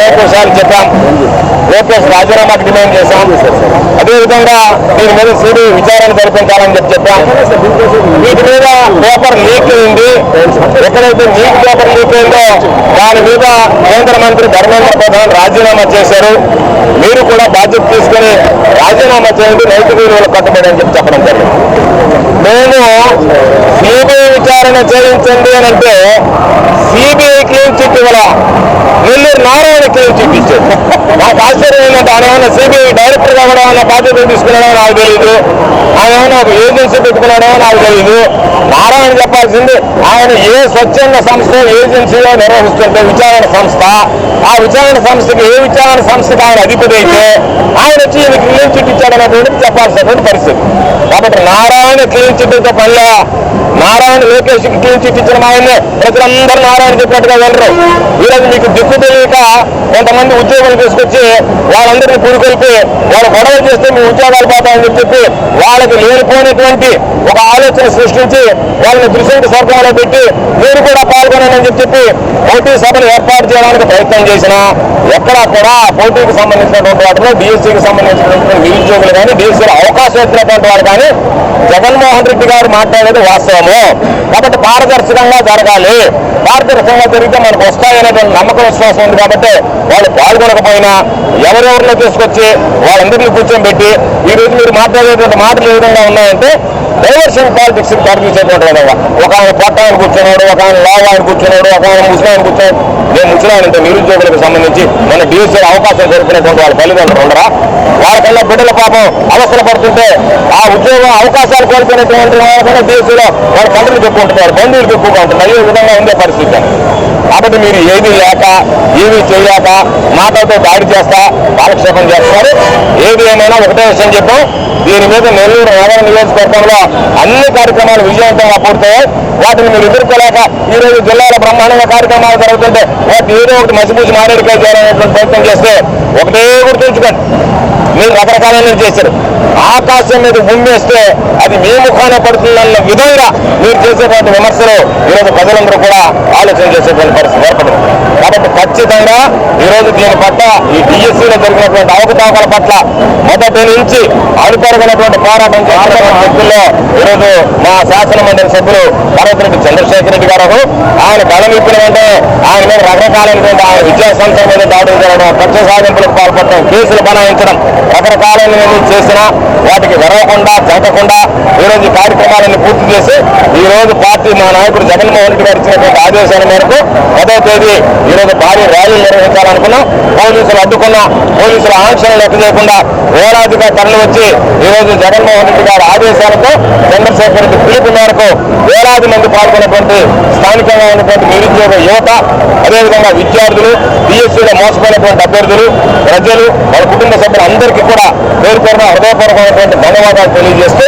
అనేకసార్లు చెప్పాం. లోకేష్ రాజీనామాకు డిమాండ్ చేశాం. అదేవిధంగా దీని మీద సిబిఐ విచారణ జరిపించాలని చెప్పాం. వీటి మీద పేపర్ లీక్ అయింది. ఎక్కడైతే నీట్ పేపర్ లీక్ అయిందో దాని మీద కేంద్ర మంత్రి ధర్మేంద్ర ప్రధాన్ రాజీనామా చేశారు. మీరు కూడా బాధ్యత తీసుకుని రాజీనామా చేయండి, నైతిక విలువలు కట్టుబడి అని చెప్పడం జరిగింది. నేను సిబిఐ విచారణ చేయించండి అని అంటే సిబిఐ క్లీన్ చిట్ ఇవ్వాల, నెల్లూరు నారాయణ క్లీన్ చిట్ ఇచ్చాడు. నాకు ఆశ్చర్యం ఏంటంటే ఆయన ఏమైనా సిబిఐ డైరెక్టర్గా కూడా ఏమైనా బాధ్యతలు తీసుకున్నాడో నాకు తెలియదు, ఆయన ఏమైనా ఒక ఏజెన్సీ పెట్టుకున్నాడో నాకు తెలియదు. నారాయణ చెప్పాల్సింది ఆయన ఏ స్వచ్ఛంద సంస్థ ఏజెన్సీలో నిర్వహిస్తుంటే విచారణ సంస్థ, ఆ విచారణ సంస్థకి ఏ విచారణ సంస్థకి ఆయన అధిపతి అయితే ఆయన వచ్చి ఈయన క్లీన్ చిట్ ఇచ్చాడనేటువంటిది చెప్పాల్సినటువంటి పరిస్థితి. కాబట్టి నారాయణ క్లీన్ చిట్తో పనిలా, నారాయణ లోకేష్కి క్లీన్ చిట్ ఇచ్చిన ఆయన్నే ప్రజలందరూ నారాయణ చెప్పినట్టుగా వెళ్ళరు. ఈరోజు మీకు దిక్కు తెలియక కొంతమంది ఉద్యోగులు తీసుకొచ్చి వాళ్ళందరినీ పురుకొల్పి వాళ్ళు గొడవ చేస్తే మీ ఉద్యోగాలు పోతాయని చెప్పి వాళ్ళకి లేనిపోయినటువంటి ఒక ఆలోచన సృష్టించి వాళ్ళని దృశ్యంత స్వర్గంలో పెట్టి మీరు కూడా పాల్గొనని చెప్పి పోటీ సభలు ఏర్పాటు చేయడానికి ప్రయత్నం చేసినా ఎక్కడా కూడా పోటీకి సంబంధించినటువంటి వాటిలో డిఎస్సీకి సంబంధించినటువంటి నిరుద్యోగులు కానీ డిఎస్సీలో అవకాశం వచ్చినటువంటి వారు కానీ జగన్మోహన్ రెడ్డి గారు మాట్లాడేది వాస్తవము. కాబట్టి పారదర్శకంగా జరగాలి, పారదర్శకంగా జరిగితే మనకు వస్తాయనేటువంటి నమ్మకం విశ్వాసం ఉంది. కాబట్టి వాళ్ళు పాల్గొనకపోయినా ఎవరెవరిలో తీసుకొచ్చి వాళ్ళందరినీ కూర్చోబెట్టి ఈరోజు మీరు మాట్లాడేటువంటి మాటలు ఏ విధంగా ఉన్నాయంటే డైవర్షన్ పాలిటిక్స్ తరలించేటువంటి విధంగా ఒక ఆయన పొట్ట ఆయన కూర్చున్నాడు, ఒక ఆయన లావు ఆయన కూర్చున్నాడు, ఒక ఆయన ముస్లిం ఆయన కూర్చున్నాడు. నేను ముస్లింతో నిరుద్యోగులకు సంబంధించి మన డిఎస్సీలో అవకాశం దొరికినటువంటి వాళ్ళ తల్లిదండ్రులు ఉండరా? వాళ్ళకన్నా బిడ్డల పాపం అవసరం పడుతుంటే ఆ ఉద్యోగం అవకాశాలు కోల్పోయినటువంటి వాళ్ళకన్నా డిఎస్సీలో వాళ్ళ తండ్రులు చెప్పుకుంటున్నారు, బంధువులు చెప్పుకుంటూ ఉంటున్నారు. ఈ విధంగా ఉండే పరిస్థితి. కాబట్టి మీరు ఏమీ లేక ఏమీ చేయలేక మాటలతో దాడి చేస్తా కాలక్షేపం చేస్తారు. ఏది ఏమైనా ఒకటే విషయం చెప్పాం, దీని మీద నెల్లూరు నగర నియోజకవర్గంలో అన్ని కార్యక్రమాలు విజయవంతంగా పూర్తయ్యాయి. వాటిని మీరు ఎదుర్కోలేక ఈరోజు జిల్లాలో బ్రహ్మాండంగా కార్యక్రమాలు జరుగుతుంటే వాటిని ఏదో ఒకటి మసిపూసి మారేడుకాయ చేయాలనేటువంటి ప్రయత్నం చేస్తే ఒకటే గుర్తుంచుకోండి, మీరు రకరకాలైన చేశారు. ఆకాశం మీద ఉమ్మేస్తే అది మీ ముఖానే పడుతుందన్న విధంగా మీరు చేసేటువంటి విమర్శలు ఈరోజు ప్రజలందరూ కూడా ఆలోచన చేసేటువంటి పరిస్థితి ఏర్పడింది. కాబట్టి ఖచ్చితంగా ఈరోజు దీని పట్ల ఈ డిఎస్సీలో జరిగినటువంటి అవకతవకల పట్ల మొదటి నుంచి అడుపరుగునటువంటి పోరాటం చేసినటువంటి వ్యక్తుల్లో ఈరోజు మా శాసన మండలి సభ్యులు పర్వతిరెడ్డి చంద్రశేఖర్ రెడ్డి గారు ఆయన బలం ఇప్పిన వెంటనే ఆయన మీద రకరకాలైనటువంటి ఆయన విద్యా సంస్థల మీద దాడులు జరగడం, కక్ష సాధింపులకు పాల్పడడం, కేసులు బనాయించడం, రకరకాలైనవి చేసినా వాటికి వెరవకుండా జరగకుండా ఈరోజు కార్యక్రమాలను పూర్తి చేసి ఈరోజు పార్టీ మా నాయకుడు జగన్మోహన్ రెడ్డి గారు ఇచ్చినటువంటి ఆదేశాల మేరకు 10వ తేదీ ఈరోజు భారీ ర్యాలీ నిర్వహించాలనుకున్నాం. పోలీసులు అడ్డుకున్నా, పోలీసుల ఆంక్షలు లెక్క చేయకుండా వేలాదిగా తరలి వచ్చి ఈరోజు జగన్మోహన్ రెడ్డి గారి ఆదేశాలతో చంద్రశేఖర్ రెడ్డి పిలుపు మేరకు వేలాది మంది పాల్గొన్నటువంటి స్థానికంగా ఉన్నటువంటి నిరుద్యోగ యువత, అదేవిధంగా విద్యార్థులు, డిఎస్సీలో మోసపోయినటువంటి అభ్యర్థులు, ప్రజలు, వాళ్ళ కుటుంబ సభ్యులు అందరికీ కూడా పేరు పేరున హృదయపూర్వకమైనటువంటి ధన్యవాదాలు తెలియజేస్తూ